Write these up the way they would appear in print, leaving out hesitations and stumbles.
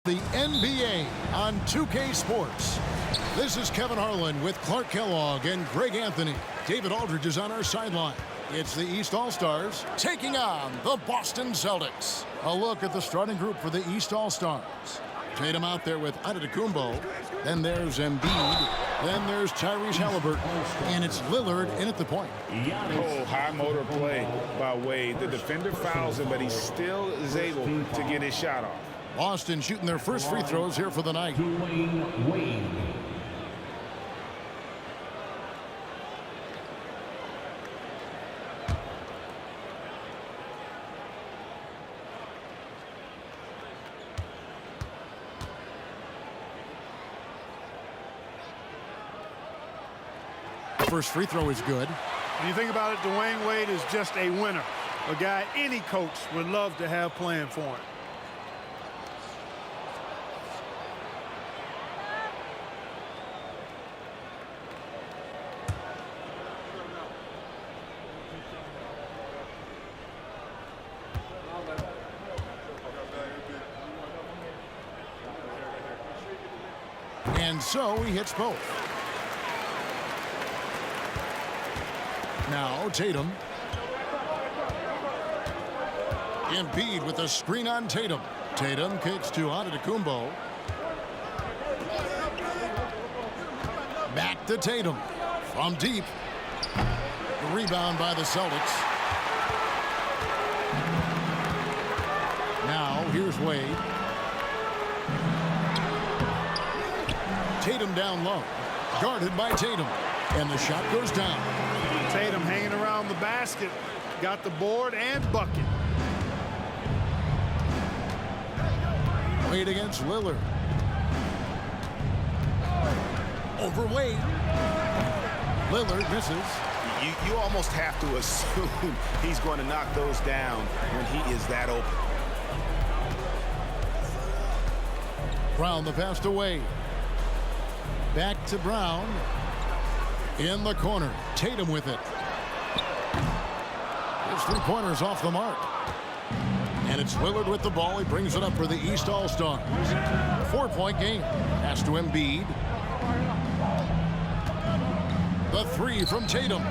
The NBA on 2K Sports. This is Kevin Harlan with Clark Kellogg and Greg Anthony. David Aldridge is on our sideline. It's the East All-Stars taking on the Boston Celtics. A look at the starting group for the East All-Stars. Tatum out there with Antetokounmpo. Then there's Embiid. Then there's Tyrese Halliburton. And it's Lillard in at the point. Oh, high motor play by Wade. The defender fouls him, but he still is able to get his shot off. Boston shooting their first free throws here for the night. First free throw is good. When you think about it, Dwayne Wade is just a winner. A guy any coach would love to have playing for him. And so he hits both. Now Tatum. Embiid with a screen on Tatum. Tatum kicks to Antetokounmpo. Back to Tatum. From deep. Rebound by the Celtics. Now here's Wade. Tatum down low. Guarded by Tatum. And the shot goes down. Tatum hanging around the basket. Got the board and bucket. Wade against Lillard. Over Wade. Lillard misses. You almost have to assume he's going to knock those down when he is that open. Brown the pass to Wade. Back to Brown. In the corner. Tatum with it. His three-pointers off the mark. And it's Lillard with the ball. He brings it up for the East All-Stars. 4-point game. Pass to Embiid. The three from Tatum.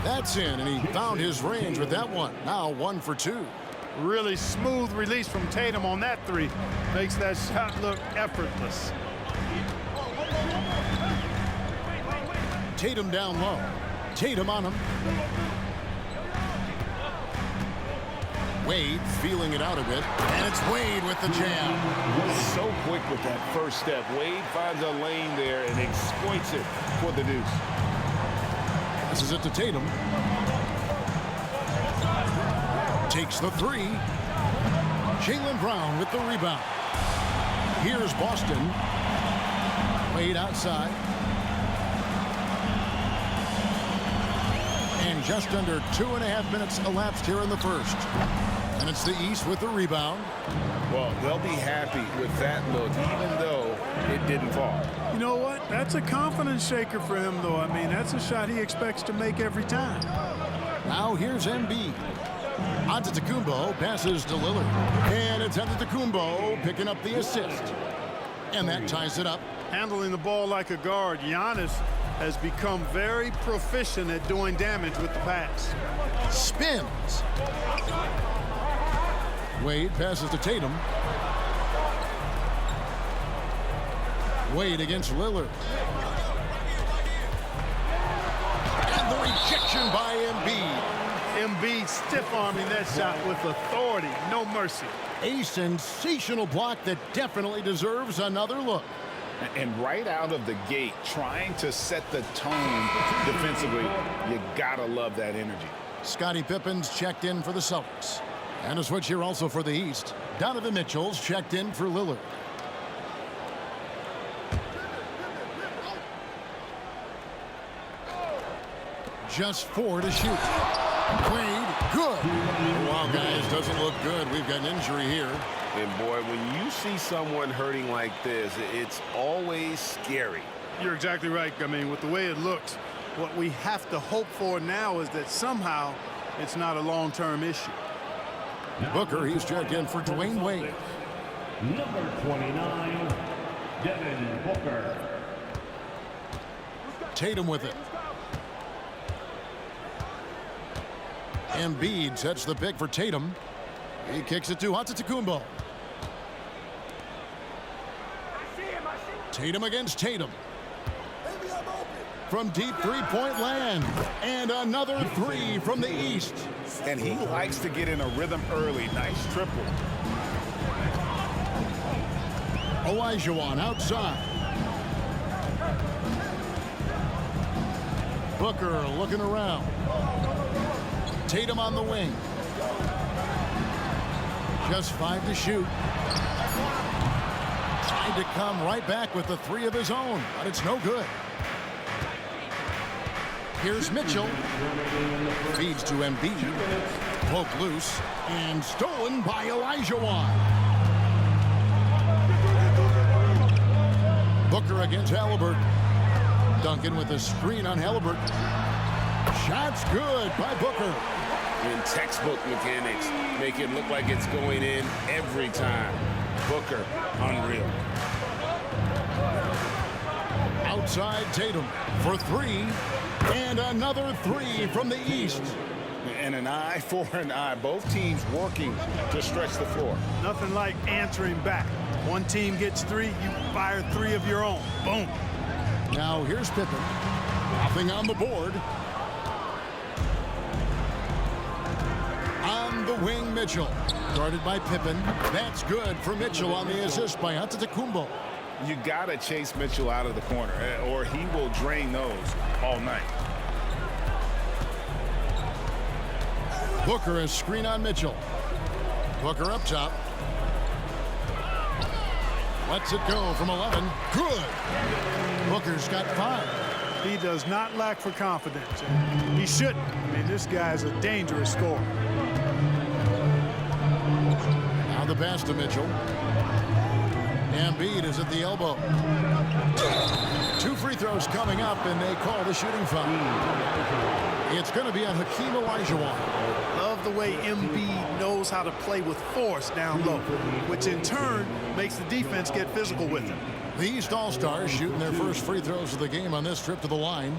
That's in, and he found his range with that one. Now 1 for 2. Really smooth release from Tatum on that three. Makes that shot look effortless. Tatum down low. Tatum on him. Wade feeling it out a bit. And it's Wade with the jam. So quick with that first step. Wade finds a lane there and exploits it for the deuce. This is it to Tatum. Takes the three. Jaylen Brown with the rebound. Here's Boston. Wade outside. And just under 2.5 minutes elapsed here in the first. And it's the East with the rebound. Well, they'll be happy with that look, even though it didn't fall. You know what? That's a confidence shaker for him, though. I mean, that's a shot he expects to make every time. Now here's Embiid. Antetokounmpo passes to Lillard. And it's Antetokounmpo picking up the assist. And that ties it up. Handling the ball like a guard, Giannis has become very proficient at doing damage with the pass. Spins. Wade passes to Tatum. Wade against Lillard. And the rejection by Embiid. Embiid stiff-arming that shot with authority, no mercy. A sensational block that definitely deserves another look. And right out of the gate, trying to set the tone defensively, you gotta love that energy. Scottie Pippen's checked in for the Celtics. And a switch here also for the East. Donovan Mitchell's checked in for Lillard. Just 4 to shoot. Wade, good. Wow, guys, doesn't look good. We've got an injury here. And boy, when you see someone hurting like this, it's always scary. You're exactly right. I mean, with the way it looks, what we have to hope for now is that somehow it's not a long-term issue. Booker, he's checked in for Dwayne Wade. Number 29, Devin Booker. Tatum with it. Embiid sets the pick for Tatum. He kicks it to Antetokounmpo. Tatum against Tatum. From deep three-point land. And another three from the east. And he likes to get in a rhythm early. Nice triple. Olajuwon outside. Booker looking around. Tatum on the wing. Just 5 to shoot. Tried to come right back with the 3 of his own, but it's no good. Here's Mitchell. Feeds to Embiid. Poked loose and stolen by Olajuwon. Booker against Halliburton. Duncan with a screen on Halliburton. Shot's good by Booker. In textbook mechanics, make it look like it's going in every time. Booker, unreal. Outside Tatum for 3. And another 3 from the east. And an eye for an eye. Both teams working to stretch the floor. Nothing like answering back. One team gets 3, you fire 3 of your own. Boom. Now here's Pippen. Nothing on the board. On the wing, Mitchell. Guarded by Pippen. That's good for Mitchell on the assist by Antetokounmpo. You got to chase Mitchell out of the corner, or he will drain those all night. Booker a screen on Mitchell. Booker up top. Lets it go from 11. Good. Booker's got 5. He does not lack for confidence. He shouldn't. I mean, this guy's a dangerous scorer. Now the pass to Mitchell. Embiid is at the elbow. 2 free throws coming up, and they call the shooting foul. It's going to be on Hakeem Olajuwon. Love the way Embiid knows how to play with force down low, which in turn makes the defense get physical with him. The East All-Stars shooting their first free throws of the game on this trip to the line.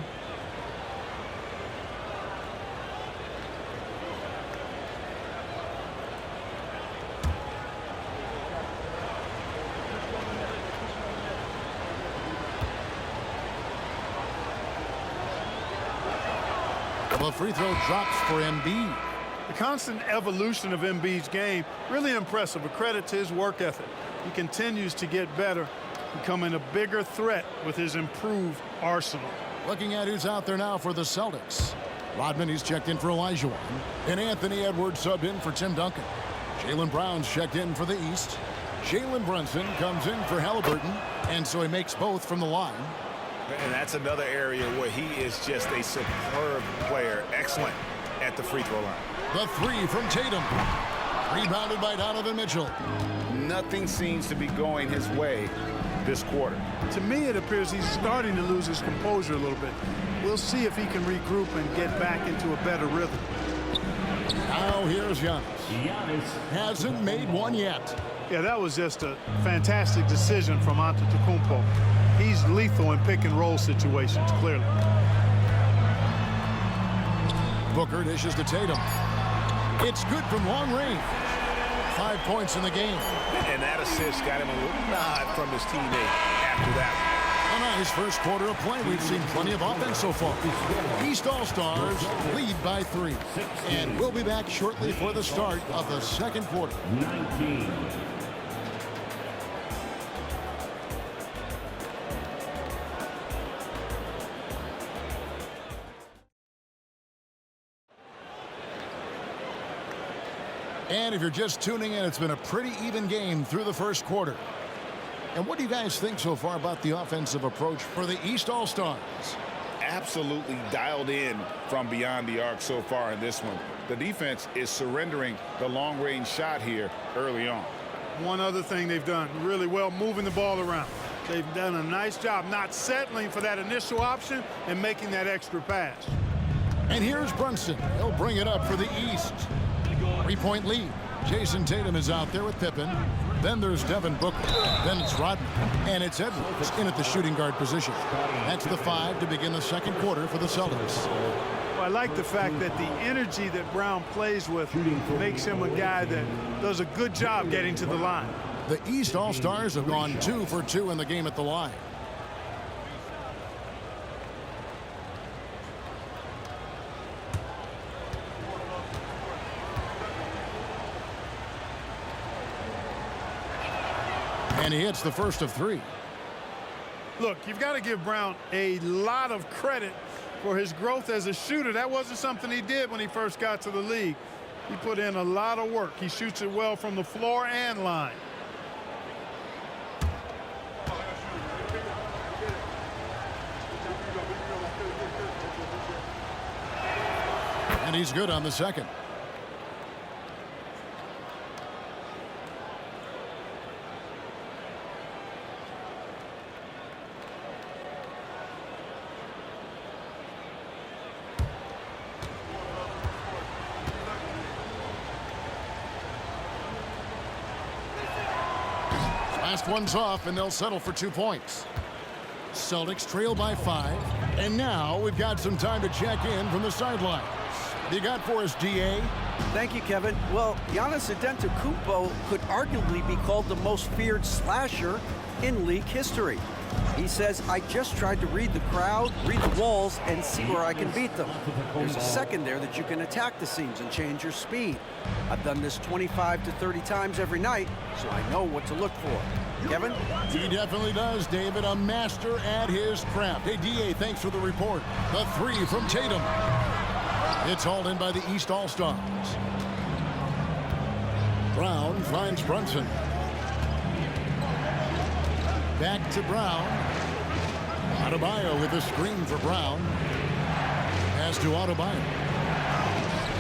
The free throw drops for Embiid. The constant evolution of Embiid's game, really impressive. A credit to his work ethic. He continues to get better, becoming a bigger threat with his improved arsenal. Looking at who's out there now for the Celtics. Rodman, he's checked in for Olajuwon. And Anthony Edwards subbed in for Tim Duncan. Jaylen Brown's checked in for the East. Jalen Brunson comes in for Halliburton. And so he makes both from the line. And that's another area where he is just a superb player. Excellent at the free throw line. The 3 from Tatum. Rebounded by Donovan Mitchell. Nothing seems to be going his way this quarter. To me, it appears he's starting to lose his composure a little bit. We'll see if he can regroup and get back into a better rhythm. Now here's Giannis. Hasn't made one yet. Yeah, that was just a fantastic decision from Antetokounmpo. He's lethal in pick-and-roll situations, clearly. Booker dishes to Tatum. It's good from long range. 5 points in the game. And that assist got him a little nod from his teammate after that. On his first quarter of play, we've seen plenty of offense so far. East All-Stars lead by 3. And we'll be back shortly for the start of the second quarter. 19. And if you're just tuning in, it's been a pretty even game through the first quarter. And what do you guys think so far about the offensive approach for the East All-Stars? Absolutely dialed in from beyond the arc so far in this one. The defense is surrendering the long-range shot here early on. One other thing they've done really well, moving the ball around. They've done a nice job not settling for that initial option and making that extra pass. And here's Brunson. He'll bring it up for the East. 3-point lead. Jason Tatum is out there with Pippen. Then there's Devin Booker. Then it's Rodman. And it's Edwards in at the shooting guard position. That's the 5 to begin the second quarter for the Celtics. Well, I like the fact that the energy that Brown plays with makes him a guy that does a good job getting to the line. The East All-Stars have gone 2 for 2 in the game at the line. And he hits the first of 3. Look, you've got to give Brown a lot of credit for his growth as a shooter. That wasn't something he did when he first got to the league. He put in a lot of work. He shoots it well from the floor and line. And he's good on the second. Last one's off, and they'll settle for 2 points. Celtics trail by 5. And now we've got some time to check in from the sidelines. You got for us, DA? Thank you, Kevin. Well, Giannis Antetokounmpo could arguably be called the most feared slasher in league history. He says, I just tried to read the crowd, read the walls, and see where I can beat them. There's a second there that you can attack the seams and change your speed. I've done this 25 to 30 times every night, so I know what to look for. Kevin? He definitely does, David. A master at his craft. Hey, DA, thanks for the report. The 3 from Tatum. It's hauled in by the East All-Stars. Brown finds Brunson. Back to Brown. Adebayo with a screen for Brown. Pass to Adebayo.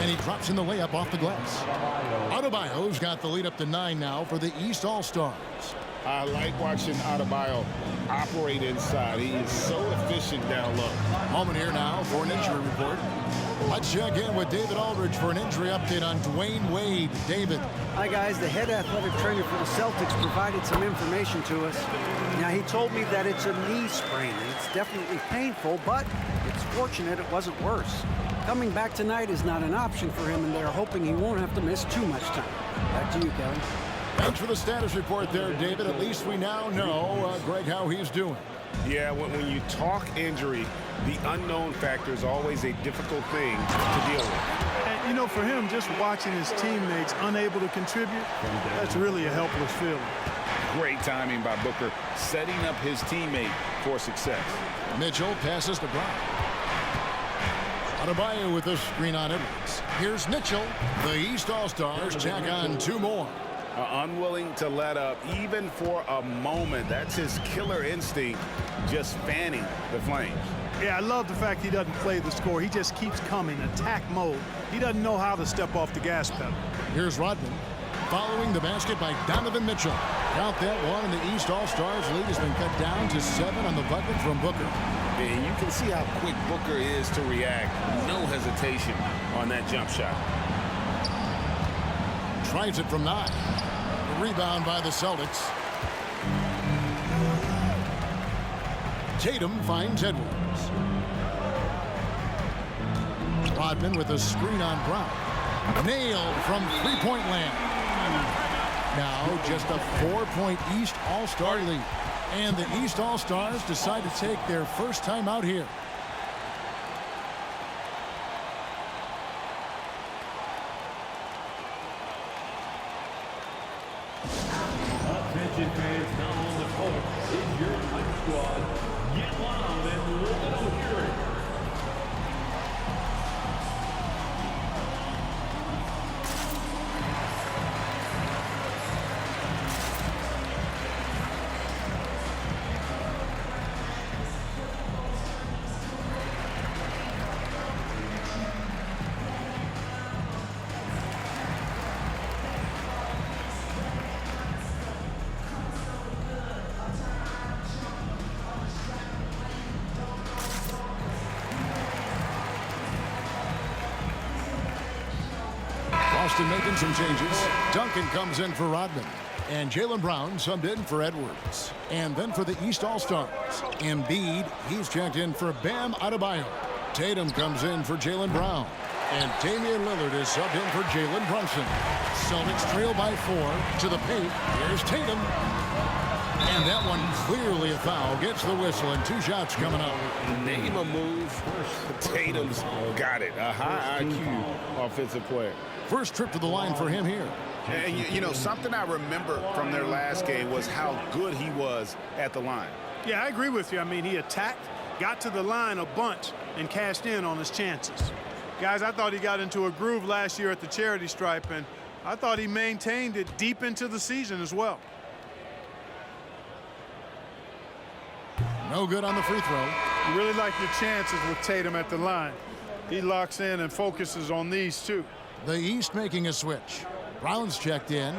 And he drops in the layup off the glass. Adebayo's got the lead up to 9 now for the East All-Stars. I like watching Adebayo operate inside. He is so efficient down low. Moment here now for an injury report. Let's check in with David Aldridge for an injury update on Dwayne Wade. David. Hi, guys. The head athletic trainer for the Celtics provided some information to us. Now, he told me that it's a knee sprain, and it's definitely painful, but it's fortunate it wasn't worse. Coming back tonight is not an option for him, and they're hoping he won't have to miss too much time. Back to you, Kevin. Thanks for the status report there, David. At least we now know, Greg, how he's doing. Yeah, when you talk injury, the unknown factor is always a difficult thing to deal with. And, you know, for him, just watching his teammates unable to contribute, that's really a helpless feeling. Great timing by Booker, setting up his teammate for success. Mitchell passes to Brown. Adebayo with a screen on Edwards. Here's Mitchell. The East All-Stars tack on 2 more. Unwilling to let up even for a moment. That's his killer instinct, just fanning the flames. Yeah, I love the fact he doesn't play the score. He just keeps coming, attack mode. He doesn't know how to step off the gas pedal. Here's Rodman. Following the basket by Donovan Mitchell. Count that one, and the East All-Stars lead has been cut down to 7 on the bucket from Booker. And you can see how quick Booker is to react. No hesitation on that jump shot. Tries it from 9. The rebound by the Celtics. Tatum finds Edwards. Rodman with a screen on Brown. Nailed from three-point land. Now just a 4-point East All-Star lead. And the East All-Stars decide to take their first time out here. Attention fans, now on the court is your hype squad. Get loud and let them hear it. Boston making some changes. Duncan comes in for Rodman. And Jaylen Brown subbed in for Edwards. And then for the East All-Stars, Embiid, he's checked in for Bam Adebayo. Tatum comes in for Jaylen Brown. And Damian Lillard is subbed in for Jalen Brunson. Celtics trail by 4 to the paint. Here's Tatum. And that one clearly a foul. Gets the whistle and 2 shots coming up. Name a move. Tatum's got it. A high IQ offensive player. First trip to the line for him here. And you know, something I remember from their last game was how good he was at the line. Yeah, I agree with you. I mean, he attacked, got to the line a bunch, and cashed in on his chances. Guys, I thought he got into a groove last year at the charity stripe, and I thought he maintained it deep into the season as well. No good on the free throw. You really like your chances with Tatum at the line. He locks in and focuses on these two. The East making a switch. Brown's checked in.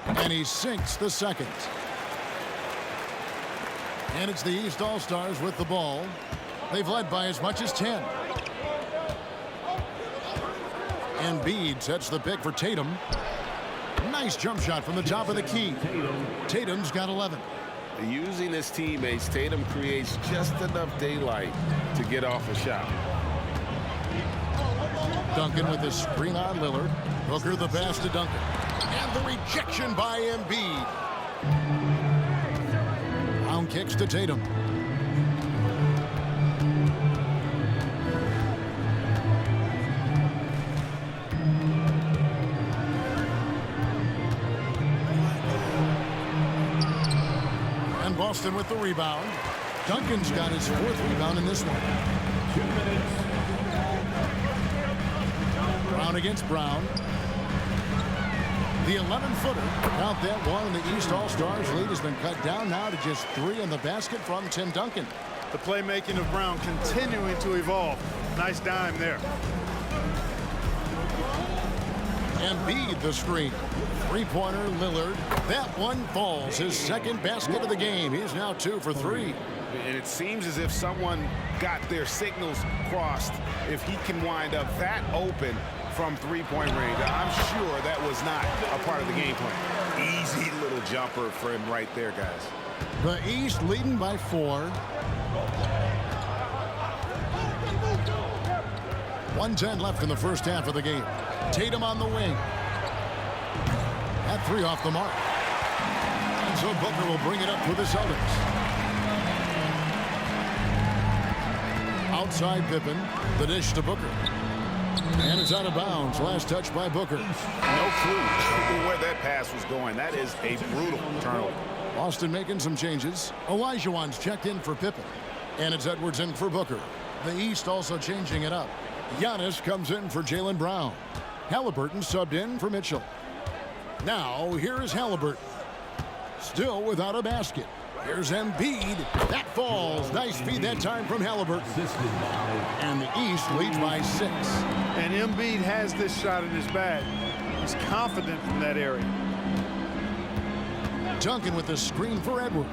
And he sinks the second. And it's the East All-Stars with the ball. They've led by as much as 10. Embiid sets the pick for Tatum. Nice jump shot from the top of the key. Tatum's got 11. Using his teammates, Tatum creates just enough daylight to get off a shot. Duncan with the screen on Lillard. Booker the pass to Duncan. And the rejection by Embiid. Brown kicks to Tatum. And Boston with the rebound. Duncan's got his 4th rebound in this one. 2 minutes. Brown against Brown. The 11-footer. Count that one. The East All-Stars lead has been cut down now to just 3 in the basket from Tim Duncan. The playmaking of Brown continuing to evolve. Nice dime there. Embiid the screen. 3-pointer Lillard. That one falls. His 2nd basket of the game. He's now 2 for 3. And it seems as if someone got their signals crossed. If he can wind up that open from 3-point range, I'm sure that was not a part of the game plan. Easy little jumper for him right there, guys. The East leading by 4. 1:10 left in the first half of the game. Tatum on the wing. That 3 off the mark. And so Booker will bring it up for the Celtics. Outside Pippen. The dish to Booker. And it's out of bounds. Last touch by Booker. No clue where that pass was going. That is a brutal turnover. Boston making some changes. Olajuwon's checked in for Pippen. And it's Edwards in for Booker. The East also changing it up. Giannis comes in for Jaylen Brown. Halliburton subbed in for Mitchell. Now, here is Halliburton. Still without a basket. Here's Embiid. That falls. Nice feed that time from Halliburton. And the East leads by 6. And Embiid has this shot in his bag. He's confident from that area. Duncan with the screen for Edwards.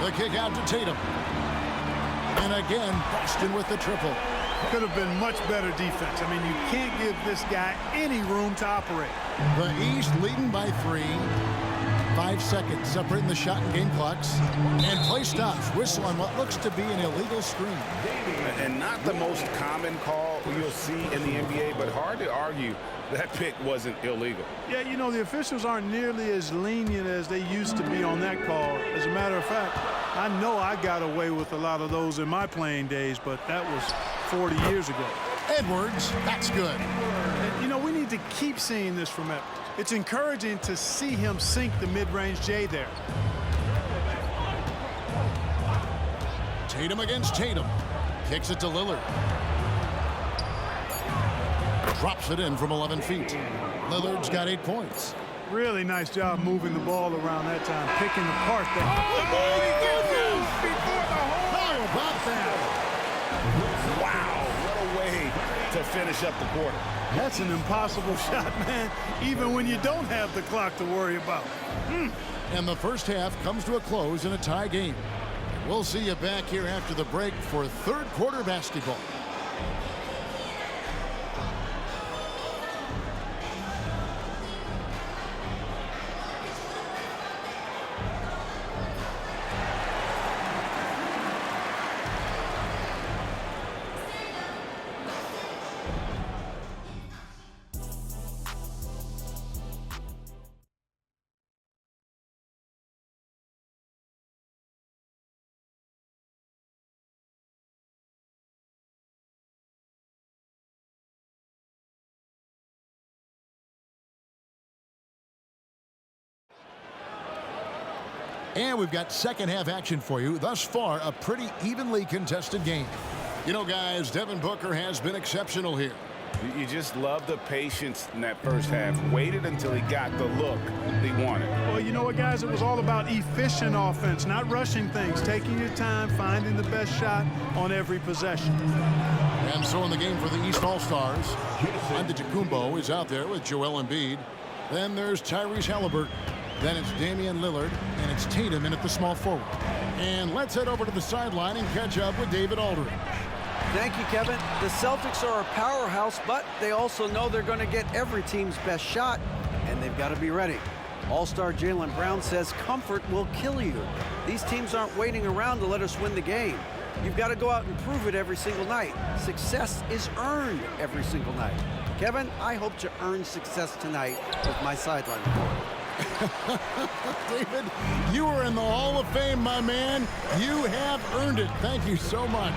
The kick out to Tatum. And again, Boston with the triple. Could have been much better defense. I mean, you can't give this guy any room to operate. The East leading by 3. 5 seconds separating the shot and game clocks. And play stops. Whistle on what looks to be an illegal screen. And not the most common call you'll see in the NBA, but hard to argue that pick wasn't illegal. Yeah, you know, the officials aren't nearly as lenient as they used to be on that call. As a matter of fact, I know I got away with a lot of those in my playing days, but that was 40 years ago. Edwards, that's good. And, you know, we need to keep seeing this from Edwards. It's encouraging to see him sink the mid-range J there. Tatum against Tatum. Kicks it to Lillard. Drops it in from 11 feet. Lillard's got 8 points. Really nice job moving the ball around that time, picking apart that. How about that? Wow, what a way to finish up the quarter. That's an impossible shot, man, even when you don't have the clock to worry about. And the first half comes to a close in a tie game. We'll see you back here after the break for third quarter basketball. And we've got second half action for you. Thus far, a pretty evenly contested game. You know, guys, Devin Booker has been exceptional here. You just love the patience in that first half. Waited until he got the look he wanted. Well, you know what, guys? It was all about efficient offense, not rushing things, taking your time, finding the best shot on every possession. And so in the game for the East All-Stars, Antetokounmpo is out there with Joel Embiid. Then there's Tyrese Halliburton. Then it's Damian Lillard, and it's Tatum in at the small forward. And let's head over to the sideline and catch up with David Aldridge. Thank you, Kevin. The Celtics are a powerhouse, but they also know they're going to get every team's best shot, and they've got to be ready. All-star Jaylen Brown says comfort will kill you. These teams aren't waiting around to let us win the game. You've got to go out and prove it every single night. Success is earned every single night. Kevin, I hope to earn success tonight with my sideline report. David, you are in the Hall of Fame, my man. You have earned it. Thank you so much.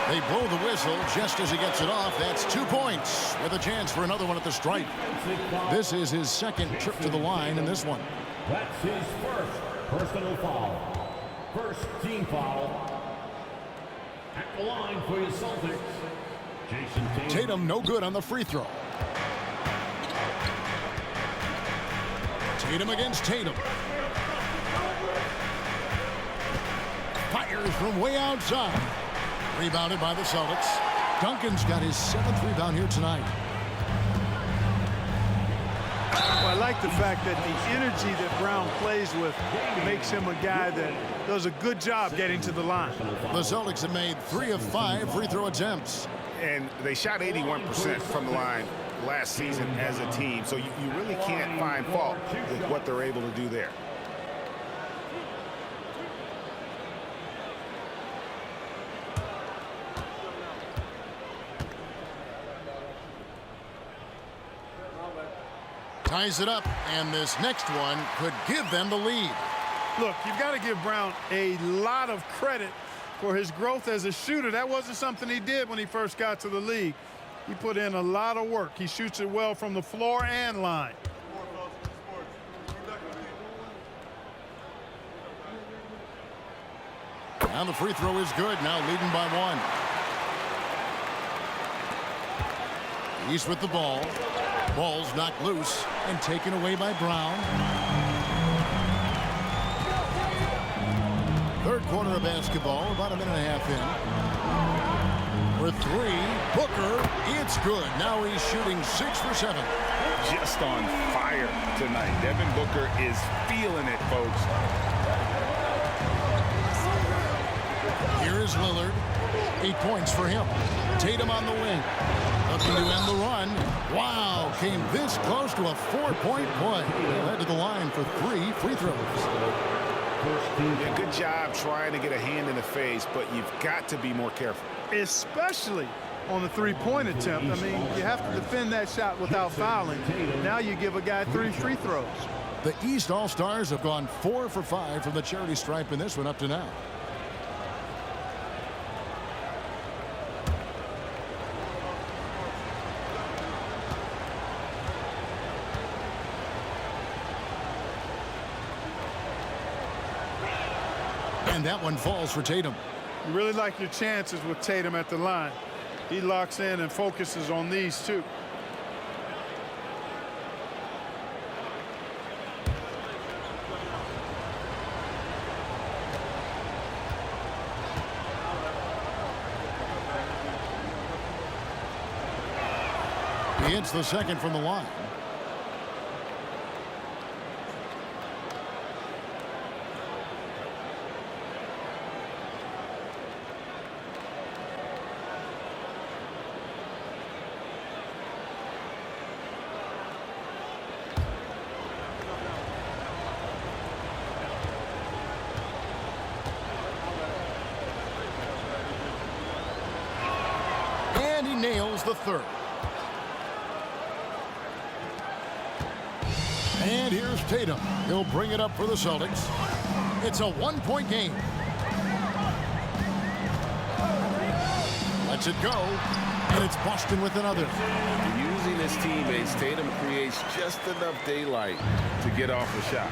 They blow the whistle just as he gets it off. That's 2 points with a chance for another one at the stripe. This is his second trip to the line in this one. That's his first personal foul. First team foul. At the line for your Celtics, Jason Tatum. Tatum no good on the free throw. Tatum against Tatum. Fires from way outside. Rebounded by the Celtics. Duncan's got his 7th rebound here tonight. Well, I like the fact that the energy that Brown plays with makes him a guy that does a good job getting to the line. The Celtics have made 3 of 5 free throw attempts. And they shot 81% from the line last season as a team, so you really can't find fault with what they're able to do there. Ties it up, and this next one could give them the lead. Look, you've got to give Brown a lot of credit for his growth as a shooter. That wasn't something he did when he first got to the league. He put in a lot of work. He shoots it well from the floor and line. Now the free throw is good, now leading by 1. East with the ball. Ball's knocked loose and taken away by Brown. Third quarter of basketball, about a minute and a half in. For 3, Booker, it's good. Now he's shooting 6 for 7. Just on fire tonight. Devin Booker is feeling it, folks. Here is Lillard. 8 points for him. Tatum on the wing. Looking to end the run. Wow, came this close to a 4-point play. Led to the line for 3 free throws. Yeah, good job trying to get a hand in the face, but you've got to be more careful. Especially on the three-point attempt. I mean, you have to defend that shot without fouling. Now you give a guy 3 free throws. The East All-Stars have gone 4 for 5 from the charity stripe in this one up to now. And that one falls for Tatum. You really like your chances with Tatum at the line. He locks in and focuses on these two. He hits the second from the line. And he nails the third. And here's Tatum. He'll bring it up for the Celtics. It's a one-point game. Lets it go. And it's Boston with another. Using his teammates, Tatum creates just enough daylight to get off a shot.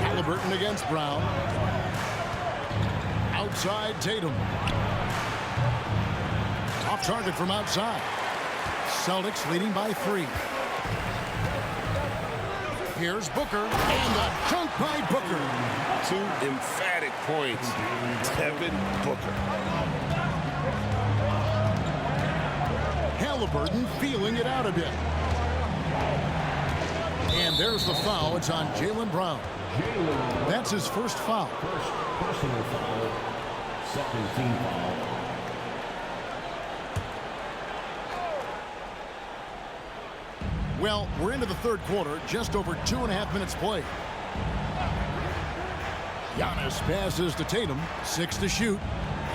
Halliburton against Brown. Outside Tatum. Off target from outside. Celtics leading by 3. Here's Booker, and a dunk by Booker. 2 emphatic points. Devin Booker. Halliburton feeling it out a bit. And there's the foul. It's on Jaylen Brown. That's his first foul. First personal foul. Second team foul. Well, we're into the third quarter, just over 2.5 minutes played. Giannis passes to Tatum, 6 to shoot.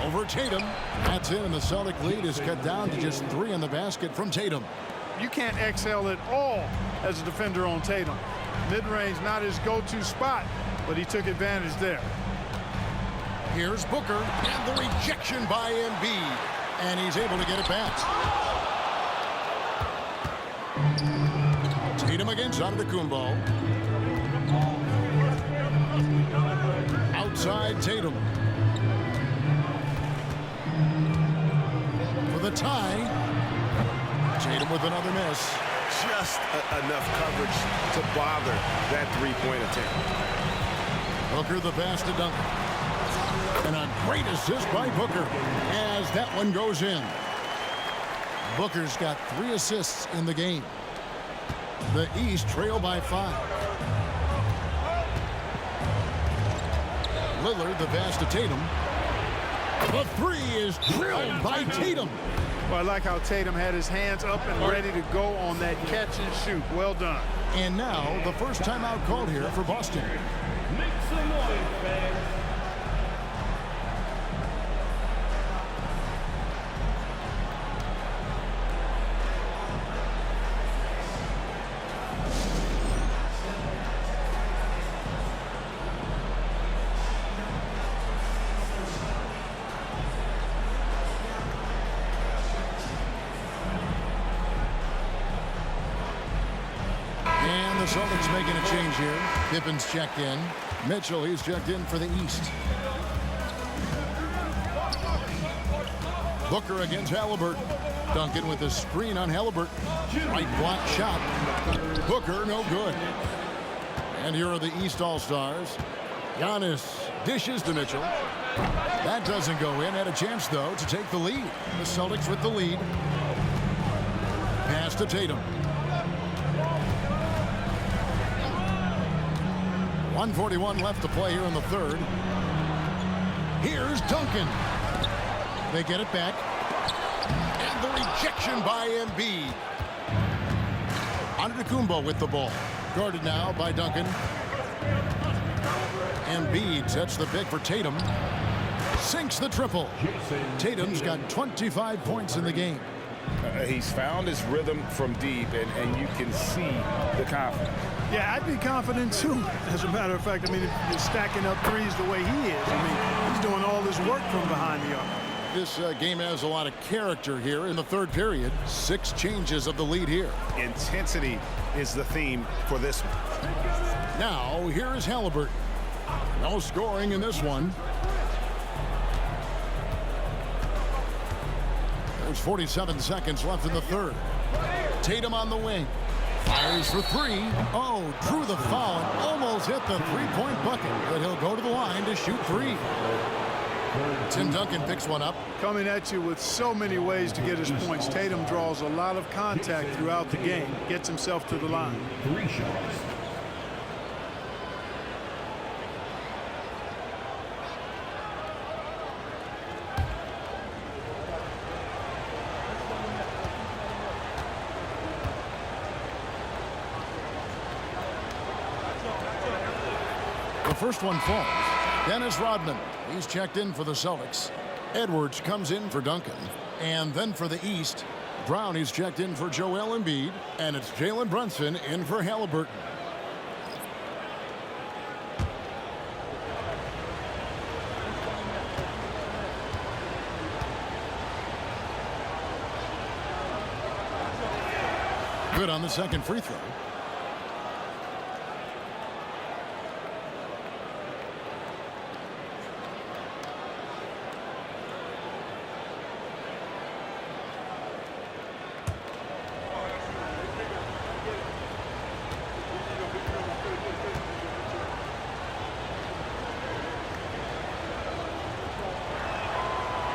Over Tatum. That's it, and the Celtic lead is cut down to just 3 in the basket from Tatum. You can't excel at all as a defender on Tatum. Mid-range, not his go-to spot, but he took advantage there. Here's Booker, and the rejection by Embiid. And he's able to get it back. Tatum against Antetokounmpo. Outside Tatum. For the tie. Tatum with another miss. Just enough coverage to bother that three-point attempt. Booker the pass to Duncan. And a great assist by Booker as that one goes in. Booker's got 3 assists in the game. The East trail by 5. Lillard the pass to Tatum. The 3 is drilled by Tatum. Well, I like how Tatum had his hands up and ready to go on that catch and shoot. Well done. And now the first timeout called here for Boston. Make some noise, fans. And the Celtics making a change here. Pippen's checked in. Mitchell, he's checked in for the East. Booker against Halliburton. Duncan with a screen on Halliburton. Right block shot. Booker, no good. And here are the East All-Stars. Giannis dishes to Mitchell. That doesn't go in. Had a chance, though, to take the lead. The Celtics with the lead. Pass to Tatum. 1:41 left to play here in the third. Here's Duncan. They get it back. And the rejection by Embiid. Antetokounmpo with the ball. Guarded now by Duncan. Embiid sets the pick for Tatum. Sinks the triple. Tatum's got 25 points in the game. He's found his rhythm from deep, and you can see the confidence. Yeah, I'd be confident too. As a matter of fact, I mean, if you're stacking up threes the way he is, I mean, he's doing all this work from behind the arc. This game has a lot of character here in the third period. 6 changes of the lead here. Intensity is the theme for this one. Now, here is Halliburton. No scoring in this one. There's 47 seconds left in the third. Tatum on the wing. Fires for 3. Oh, drew the foul and almost hit the 3-point bucket. But he'll go to the line to shoot 3. Tim Duncan picks one up. Coming at you with so many ways to get his points. Tatum draws a lot of contact throughout the game, gets himself to the line. 3 shots. The first one falls. Dennis Rodman. He's checked in for the Celtics. Edwards comes in for Duncan. And then for the East, Brown is checked in for Joel Embiid. And it's Jalen Brunson in for Halliburton. Good on the second free throw.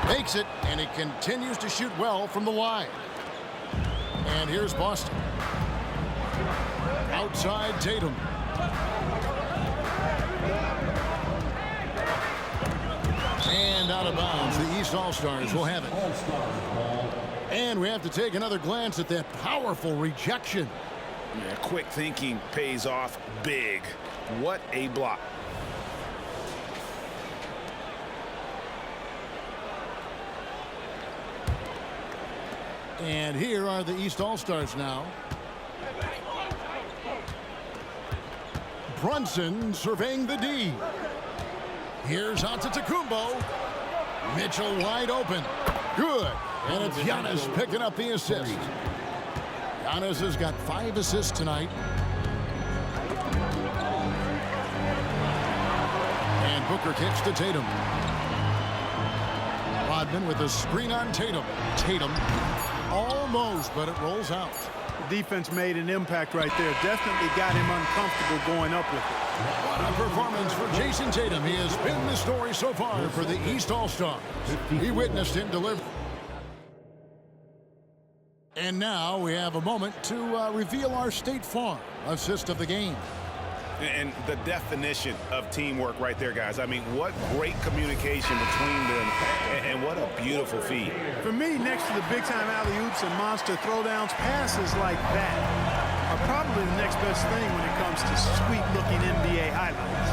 Makes it, and he continues to shoot well from the line. And here's Boston. Outside Tatum. And out of bounds. The East All-Stars will have it. And we have to take another glance at that powerful rejection. Yeah, quick thinking pays off big. What a block. And here are the East All-Stars now. Brunson surveying the D. Here's Antetokounmpo. Mitchell wide open. Good. And it's Giannis picking up the assist. Giannis has got 5 assists tonight. And Booker kicks to Tatum. Rodman with a screen on Tatum. Tatum almost, but it rolls out. The defense made an impact right there. Definitely got him uncomfortable going up with it. What a performance for Jason Tatum. He has been the story so far for the East All-Stars. He witnessed him deliver. And now we have a moment to reveal our State Farm assist of the game. And the definition of teamwork right there, guys. I mean, what great communication between them, and what a beautiful feed. For me, next to the big-time alley-oops and monster throwdowns, passes like that are probably the next best thing when it comes to sweet-looking NBA highlights.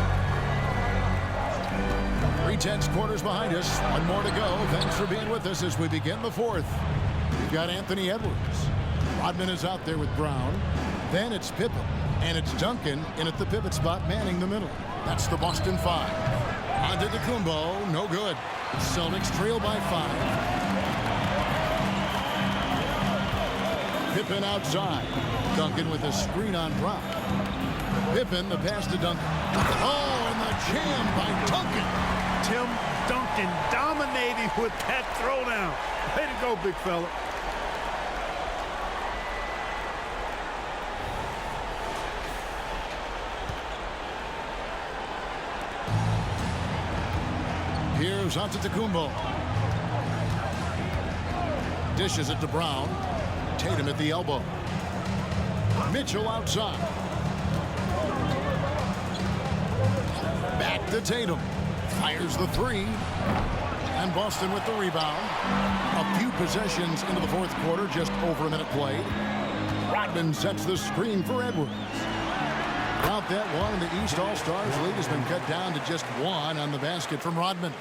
3/10 quarters behind us. One more to go. Thanks for being with us as we begin the fourth. We've got Anthony Edwards. Rodman is out there with Brown. Then it's Pippen. And it's Duncan in at the pivot spot, manning the middle. That's the Boston 5. Antetokounmpo, no good. Celtics trail by 5. Pippen outside. Duncan with a screen on Brown. Pippen, the pass to Duncan. Oh, and the jam by Duncan. Tim Duncan dominating with that throwdown. Way to go, big fella. Here's Antetokounmpo. Dishes it to Brown. Tatum at the elbow. Mitchell outside. Back to Tatum. Fires the 3. And Boston with the rebound. A few possessions into the fourth quarter, just over a minute played. Rodman sets the screen for Edwards. Without that one, the East All-Stars lead has been cut down to just 1 on the basket from Rodman.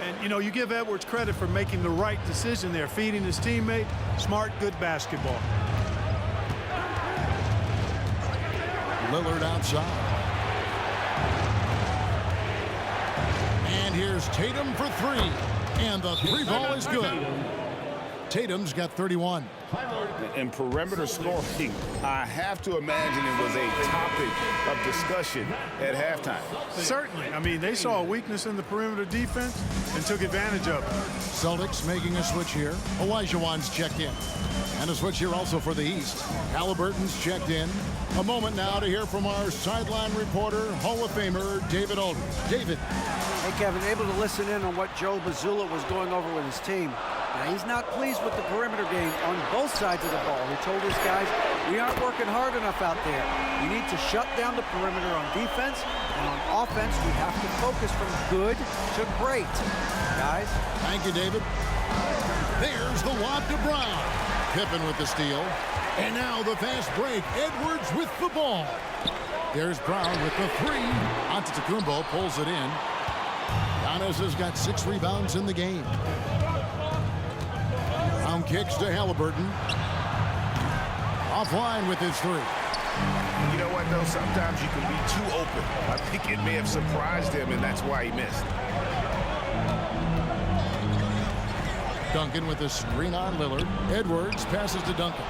And, you know, you give Edwards credit for making the right decision there, feeding his teammate. Smart, good basketball. Lillard outside. And here's Tatum for 3. And the 3 ball is good. Tatum's got 31. And perimeter scoring, I have to imagine it was a topic of discussion at halftime. Certainly. I mean, they saw a weakness in the perimeter defense and took advantage of it. Celtics making a switch here. Olajuwon's checked in. And a switch here also for the East. Halliburton's checked in. A moment now to hear from our sideline reporter, Hall of Famer David Aldridge. David. Hey, Kevin, able to listen in on what Joe Mazzulla was going over with his team. Now, he's not pleased with the perimeter game on both sides of the ball. He told his guys, we aren't working hard enough out there. We need to shut down the perimeter on defense, and on offense, we have to focus from good to great. Guys? Thank you, David. There's the lob to Brown. Pippen with the steal. And now the fast break. Edwards with the ball. There's Brown with the three. Antetokounmpo pulls it in. Giannis has got 6 rebounds in the game. Brown kicks to Halliburton. Offline with his three. You know what, though? Sometimes you can be too open. I think it may have surprised him, and that's why he missed. Duncan with a screen on Lillard. Edwards passes to Duncan.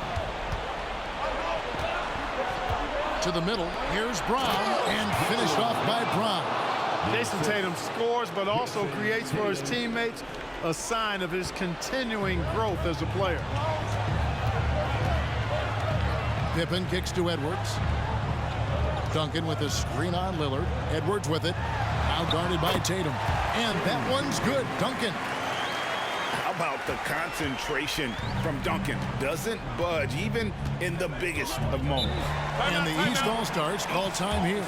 To the middle. Here's Brown, and finished off by Brown. Jason Tatum scores, but also creates for his teammates a sign of his continuing growth as a player. Pippen kicks to Edwards. Duncan with a screen on Lillard. Edwards with it. Now guarded by Tatum. And that one's good. Duncan. How about the concentration from Duncan? Doesn't budge, even in the biggest of moments. And the East All-Stars call time here.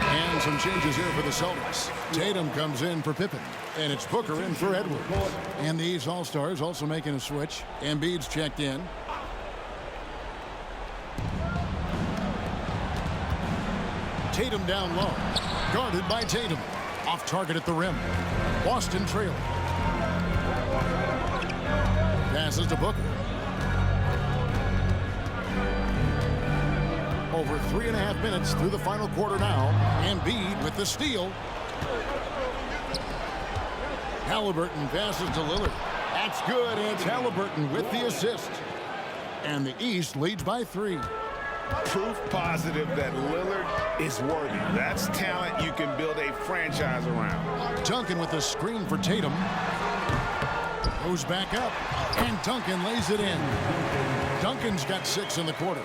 And some changes here for the Celtics. Tatum comes in for Pippen, and it's Booker in for Edwards. And the East All-Stars also making a switch. Embiid's checked in. Tatum down low. Guarded by Tatum. Off target at the rim. Boston trailing. Passes to Booker. Over 3.5 minutes through the final quarter now. Embiid with the steal. Halliburton passes to Lillard. That's good, and it's Halliburton with the assist. And the East leads by 3. Proof positive that Lillard is worthy. That's talent you can build a franchise around. Duncan with a screen for Tatum. Goes back up, and Duncan lays it in. Duncan's got 6 in the quarter.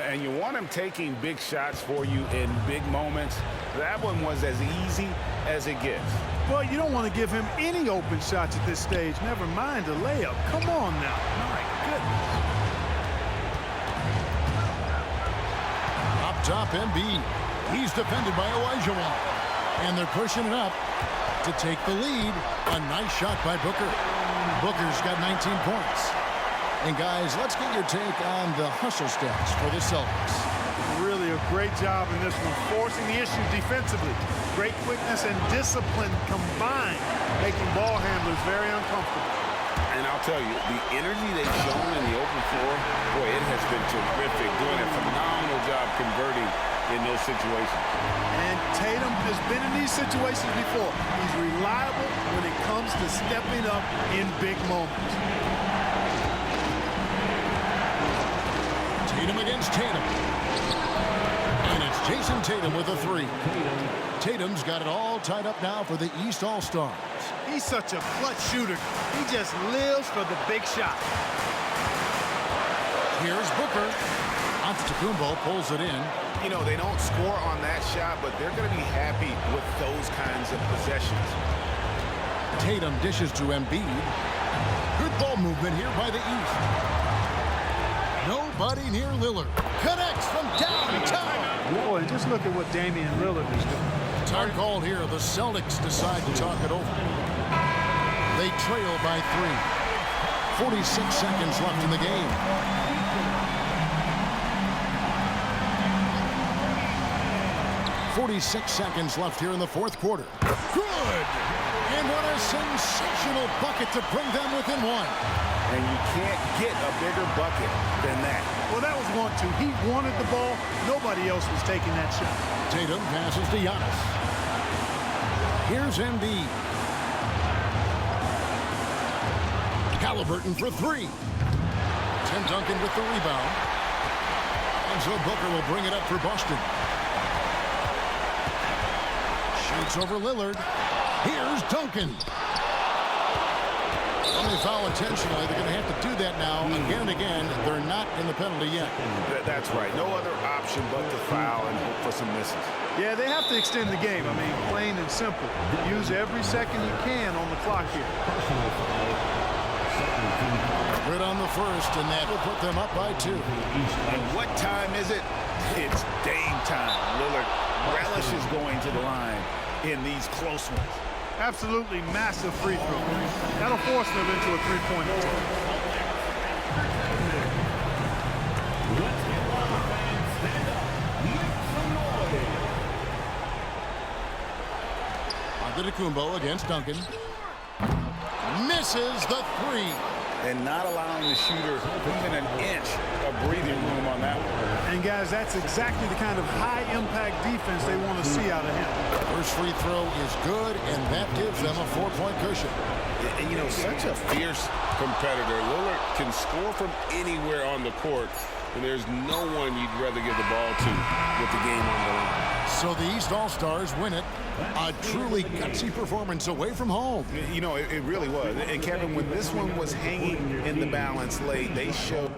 And you want him taking big shots for you in big moments. That one was as easy as it gets. Well, you don't want to give him any open shots at this stage. Never mind a layup. Come on now. My goodness. Up top, Embiid. He's defended by Olajuwon. And they're pushing it up to take the lead. A nice shot by Booker. Booker's got 19 points. And guys, let's get your take on the hustle stats for the Celtics. Really a great job in this one, forcing the issue defensively. Great quickness and discipline combined, making ball handlers very uncomfortable. And I'll tell you, the energy they've shown in the open floor, boy, it has been terrific. Doing a phenomenal job converting in those situations. And Tatum has been in these situations before. He's reliable when it comes to stepping up in big moments. Tatum against Tatum. And it's Jason Tatum with a 3. Tatum's got it all tied up now for the East All-Stars. He's such a clutch shooter. He just lives for the big shot. Here's Booker. Antetokounmpo pulls it in. You know, they don't score on that shot, but they're going to be happy with those kinds of possessions. Tatum dishes to Embiid. Good ball movement here by the East. Nobody near Lillard. Connects from downtown. Boy, just look at what Damian Lillard is doing. Time called here. The Celtics decide to talk it over. They trail by 3. 46 seconds left in the game. .46 seconds left here in the fourth quarter. Good! And what a sensational bucket to bring them within 1. And you can't get a bigger bucket than that. Well, that was 1-2. He wanted the ball. Nobody else was taking that shot. Tatum passes to Giannis. Here's Embiid. Halliburton for 3. Tim Duncan with the rebound. And so Booker will bring it up for Boston. Shoots over Lillard. Here's Duncan. When they foul intentionally, they're going to have to do that now again and again. They're not in the penalty yet. That's right. No other option but to foul and hope for some misses. Yeah, they have to extend the game. I mean, plain and simple. Use every second you can on the clock here. Good on the first, and that will put them up by 2. And what time is it? It's game time. Lillard relishes going to the line in these close ones. Absolutely massive free throw. That'll force them into a three-pointer. Let's get loud, fans. Stand up. Make some noise. Antetokounmpo against Duncan. Misses the 3. And not allowing the shooter even an inch of breathing room on that one. And guys, that's exactly the kind of high-impact defense they want to see out of him. First free throw is good, and that gives them a 4-point cushion. And, you know, such a fierce competitor. Lillard can score from anywhere on the court, and there's no one you'd rather give the ball to with the game on the line. So the East All-Stars win it. A truly gutsy performance away from home. You know, it really was. And Kevin, when this one was hanging in the balance late, they showed